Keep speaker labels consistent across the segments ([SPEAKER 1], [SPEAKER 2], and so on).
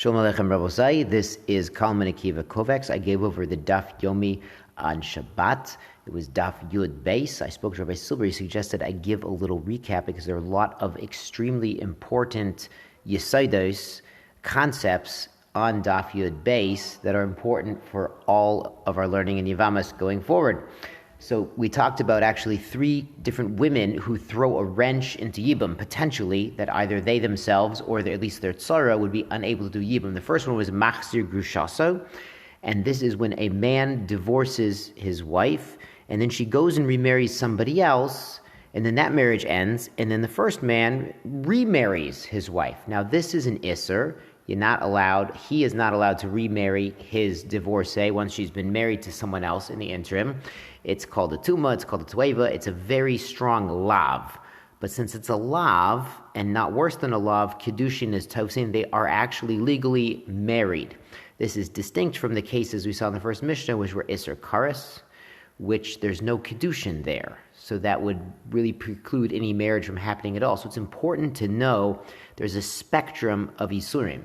[SPEAKER 1] Shalom Aleichem Rabosai. This is Kalman Akiva Kovacs. I gave over the Daf Yomi on Shabbat. It was Daf Yud Beis. I spoke to Rabbi Silber. He suggested I give a little recap because there are a lot of extremely important Yesaidos concepts on Daf Yud Beis that are important for all of our learning in Yevamos going forward. So we talked about actually three different women who throw a wrench into Yibam, potentially, that either they themselves or at least their tzara would be unable to do Yibam. The first one was Machzir Grushaso, and this is when a man divorces his wife, and then she goes and remarries somebody else, and then that marriage ends, and then the first man remarries his wife. Now this is an Isser. He is not allowed to remarry his divorcee once she's been married to someone else in the interim. It's called a tuma, it's called a tueva, it's a very strong lav. But since it's a lav, and not worse than a lav, kiddushin is tosin, they are actually legally married. This is distinct from the cases we saw in the first Mishnah, which were Isser Karas, which there's no kiddushin there. So that would really preclude any marriage from happening at all. So it's important to know there's a spectrum of Isurim,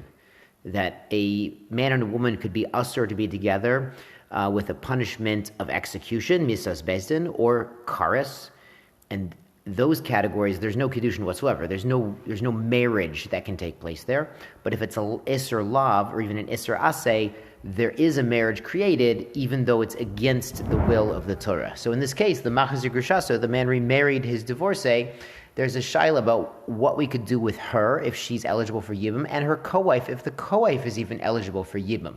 [SPEAKER 1] that a man and a woman could be usher to be together with a punishment of execution, misas bezdin, or karas, and those categories, there's no kiddushin whatsoever. There's no marriage that can take place there. But if it's an isser lav or even an isser aseh, there is a marriage created, even though it's against the will of the Torah. So in this case, the machzir grushaso, the man remarried his divorcee. There's a shaila about what we could do with her if she's eligible for Yibam, and her co-wife if the co-wife is even eligible for Yibam.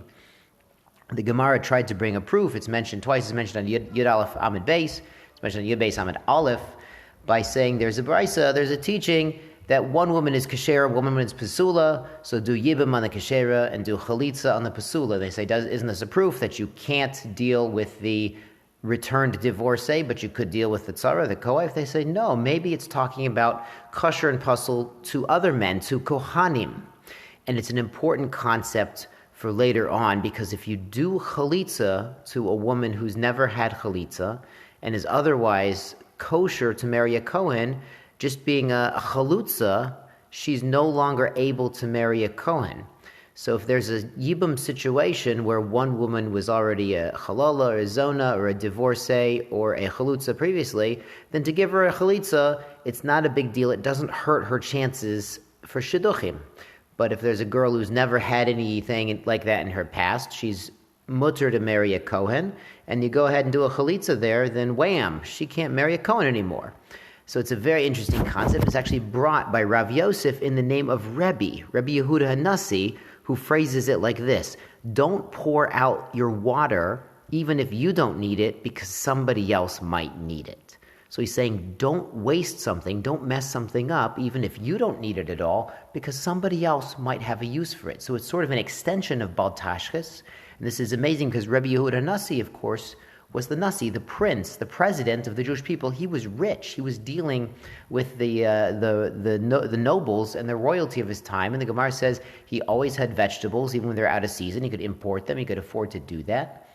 [SPEAKER 1] The Gemara tried to bring a proof. It's mentioned twice. It's mentioned on Yud Aleph Amid Beis. It's mentioned on Yud Beis Amid Aleph by saying there's a brisa, there's a teaching that one woman is kashera, one woman is pasula, so do Yibam on the kashera and do chalitza on the pasula. They say, isn't this a proof that you can't deal with the returned divorcee, but you could deal with the tzara, the co-wife? They say, no, maybe it's talking about kasher and pasul to other men, to kohanim. And it's an important concept for later on, because if you do chalitza to a woman who's never had chalitza and is otherwise kosher to marry a Kohen, just being a chalutza, she's no longer able to marry a Kohen. So if there's a Yibam situation where one woman was already a halala or a zona or a divorcee or a chalutza previously, then to give her a chalitza, it's not a big deal. It doesn't hurt her chances for shidduchim. But if there's a girl who's never had anything like that in her past, she's mutter to marry a Kohen, and you go ahead and do a chalitza there, then wham, she can't marry a Kohen anymore. So it's a very interesting concept. It's actually brought by Rav Yosef in the name of Rebbe Yehuda Hanassi, who phrases it like this: don't pour out your water even if you don't need it, because somebody else might need it. So he's saying, don't waste something, don't mess something up, even if you don't need it at all, because somebody else might have a use for it. So it's sort of an extension of Bal Tashchis. And this is amazing because Rebbe Yehuda Nasi, of course, was the Nasi, the prince, the president of the Jewish people. He was rich. He was dealing with the nobles and the royalty of his time. And the Gemara says he always had vegetables, even when they're out of season. He could import them. He could afford to do that.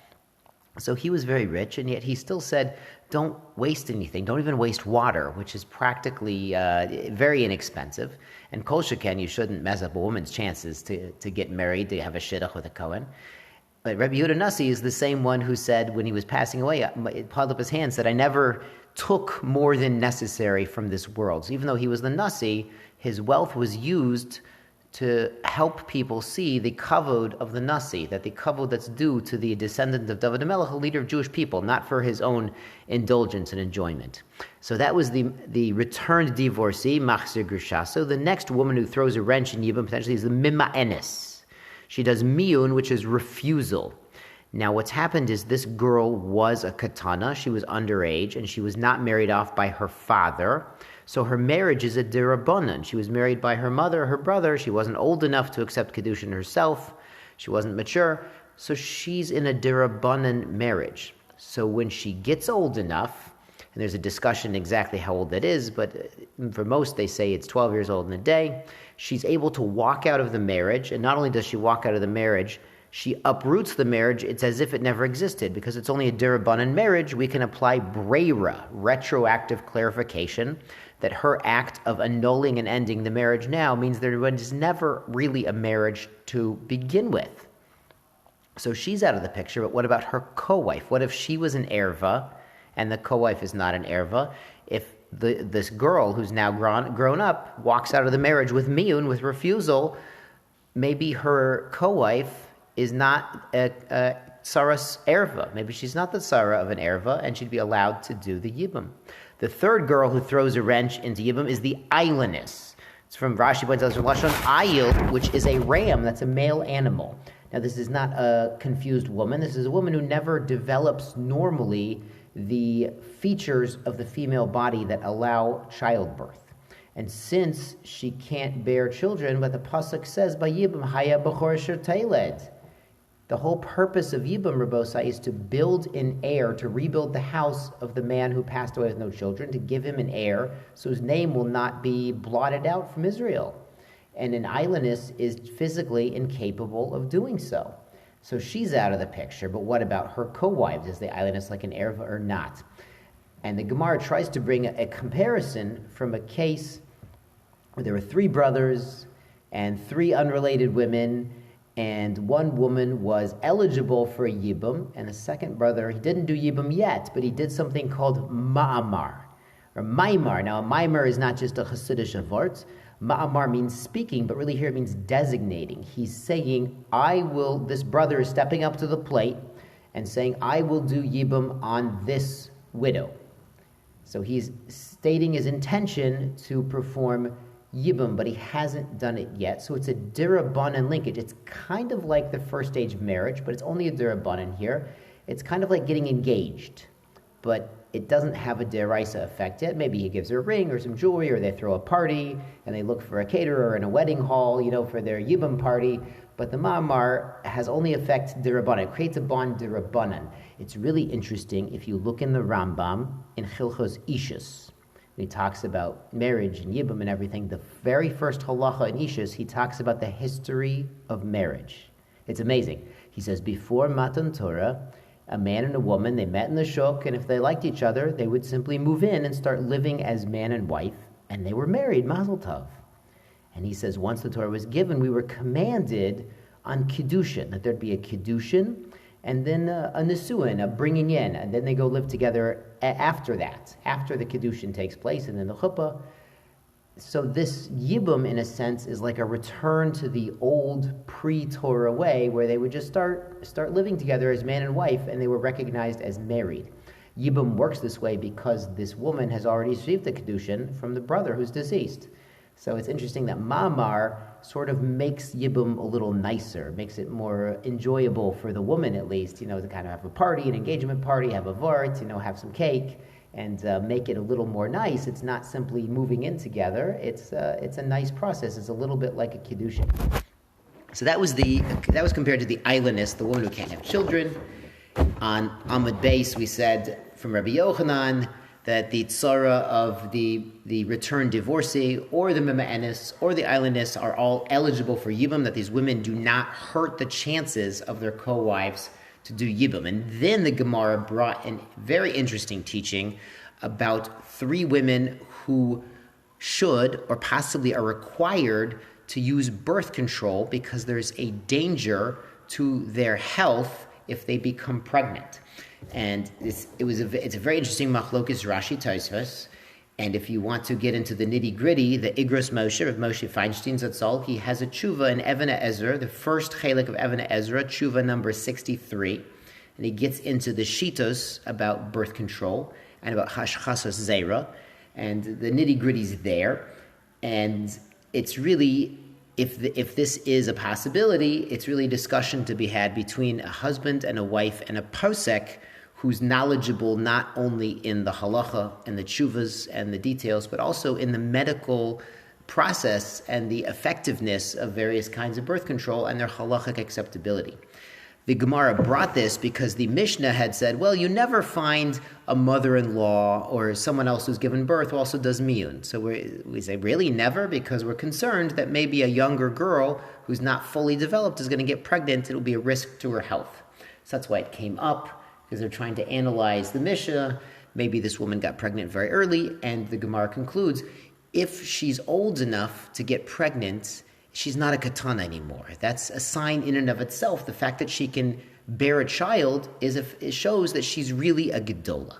[SPEAKER 1] So he was very rich, and yet he still said, don't waste anything. Don't even waste water, which is practically very inexpensive. And kol sheken, you shouldn't mess up a woman's chances to get married, to have a shidduch with a Kohen. But Rabbi Yehuda Nasi is the same one who said, when he was passing away, held up his hand, said, I never took more than necessary from this world. So even though he was the Nasi, his wealth was used to help people see the kavod of the Nasi, that the kavod that's due to the descendant of David HaMelech, a leader of Jewish people, not for his own indulgence and enjoyment. So that was the returned divorcee, Machzir Grushaso. The next woman who throws a wrench in Yibam potentially is the Memaenes. She does miyun, which is refusal. Now what's happened is this girl was a katana, she was underage, and she was not married off by her father. So her marriage is a derabanan. She was married by her mother, her brother. She wasn't old enough to accept kiddushin herself. She wasn't mature. So she's in a derabanan marriage. So when she gets old enough, and there's a discussion exactly how old that is, but for most they say it's 12 years old in a day, she's able to walk out of the marriage. And not only does she walk out of the marriage, she uproots the marriage. It's as if it never existed. Because it's only a derabanan marriage, we can apply breira, retroactive clarification, that her act of annulling and ending the marriage now means there was never really a marriage to begin with. So she's out of the picture, but what about her co-wife? What if she was an erva and the co-wife is not an erva? If this girl who's now grown up walks out of the marriage with miyun, with refusal, maybe her co-wife is not a Sarah's erva. Maybe she's not the Sarah of an erva, and she'd be allowed to do the yibum. The third girl who throws a wrench into yibum is the Aylonis. It's from Rashi points out from Lashon Ayil, which is a ram. That's a male animal. Now, this is not a confused woman. This is a woman who never develops normally the features of the female body that allow childbirth. And since she can't bear children, but the pasuk says, "Bayibum haya b'chor asher teiled." The whole purpose of Yibum, Rabbosai, is to build an heir, to rebuild the house of the man who passed away with no children, to give him an heir, so his name will not be blotted out from Israel. And an Aylonis is physically incapable of doing so. So she's out of the picture, but what about her co-wives? Is the Aylonis like an erva or not? And the Gemara tries to bring a comparison from a case where there were 3 brothers and 3 unrelated women, and one woman was eligible for a yibum, and the second brother, he didn't do yibum yet, but he did something called Maamar, or Maamar. Now, a Maamar is not just a Hasidic word. Maamar means speaking, but really here it means designating. He's saying, this brother is stepping up to the plate and saying, I will do yibum on this widow. So he's stating his intention to perform yibum, but he hasn't done it yet. So it's a dirabanan linkage. It's kind of like the first stage of marriage, but it's only a dirabanan here. It's kind of like getting engaged, but it doesn't have a deraisa effect yet. Maybe he gives her a ring or some jewelry, or they throw a party and they look for a caterer in a wedding hall, for their yibum party. But the Maamar has only effect dirabanan. It creates a bond dirabanan. It's really interesting if you look in the Rambam in Chilchos Ishus. He talks about marriage and yibum and everything. The very first halacha in Ishus, he talks about the history of marriage. It's amazing. He says, before Matan Torah, a man and a woman, they met in the shuk, and if they liked each other, they would simply move in and start living as man and wife, and they were married, mazel tov. And he says, once the Torah was given, we were commanded on kiddushin, that there'd be a kiddushin, and then a nisuin, a bringing in, and then they go live together after that, after the kiddushin takes place, and then the chuppah. So this yibum, in a sense, is like a return to the old pre-Torah way, where they would just start living together as man and wife, and they were recognized as married. Yibum works this way because this woman has already received the kiddushin from the brother who's deceased. So it's interesting that Maamar sort of makes yibum a little nicer, makes it more enjoyable for the woman at least, to kind of have a party, an engagement party, have a vart, have some cake, and make it a little more nice. It's not simply moving in together. It's a nice process. It's a little bit like a kiddushin. So that was compared to the Aylonis, the woman who can't have children. On Amud Beis, we said from Rabbi Yochanan that the tzara of the returned divorcee or the Memaenes or the Aylonis are all eligible for yibum, that these women do not hurt the chances of their co-wives to do yibum. And then the Gemara brought a very interesting teaching about 3 women who should or possibly are required to use birth control because there's a danger to their health if they become pregnant. And it's a very interesting machlokes Rashi Tosfos. And if you want to get into the nitty-gritty, the Igros Moshe of Moshe Feinstein Zatzal, he has a tshuva in Even Ezra, the first chelik of Even Ezra, tshuva number 63. And he gets into the shitos about birth control and about hashchasas zera. And the nitty-gritty's there. And it's really, if this is a possibility, it's really a discussion to be had between a husband and a wife and a posek who's knowledgeable not only in the halacha and the tshuvas and the details, but also in the medical process and the effectiveness of various kinds of birth control and their halachic acceptability. The Gemara brought this because the Mishnah had said, well, you never find a mother-in-law or someone else who's given birth who also does miyun. So we say, really, never? Because we're concerned that maybe a younger girl who's not fully developed is going to get pregnant. It'll be a risk to her health. So that's why it came up, because they're trying to analyze the Mishnah maybe this woman got pregnant very early, and the Gemara concludes, if she's old enough to get pregnant, she's not a katana anymore. That's a sign in and of itself. The fact that she can bear a child it shows that she's really a gedola.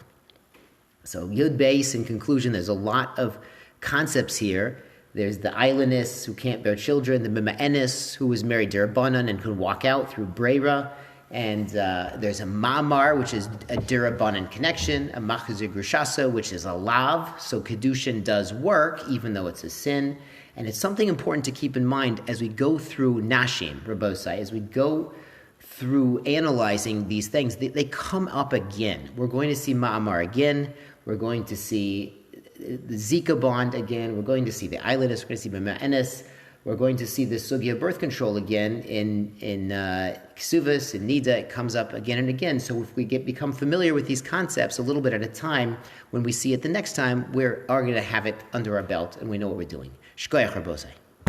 [SPEAKER 1] So Yud Beis, in conclusion, there's a lot of concepts here. There's the Aylonis, who can't bear children, the Memaenes, who was married to Rabbanan and could walk out through Breira, and there's a Maamar, which is a Dirabanan connection, a Machzir Grusha, which is a Lav, so Kedushin does work, even though it's a sin. And it's something important to keep in mind as we go through Nashim, Rabosai, as we go through analyzing these things, they come up again. We're going to see Maamar again, we're going to see the Zika bond again, we're going to see the Aylonis, we're going to see Memaenes, we're going to see the Sugya of birth control again in Ksuvas, in Nida, it comes up again and again. So if we become familiar with these concepts a little bit at a time, when we see it the next time, we're going to have it under our belt and we know what we're doing. Shkoyach Rabosai.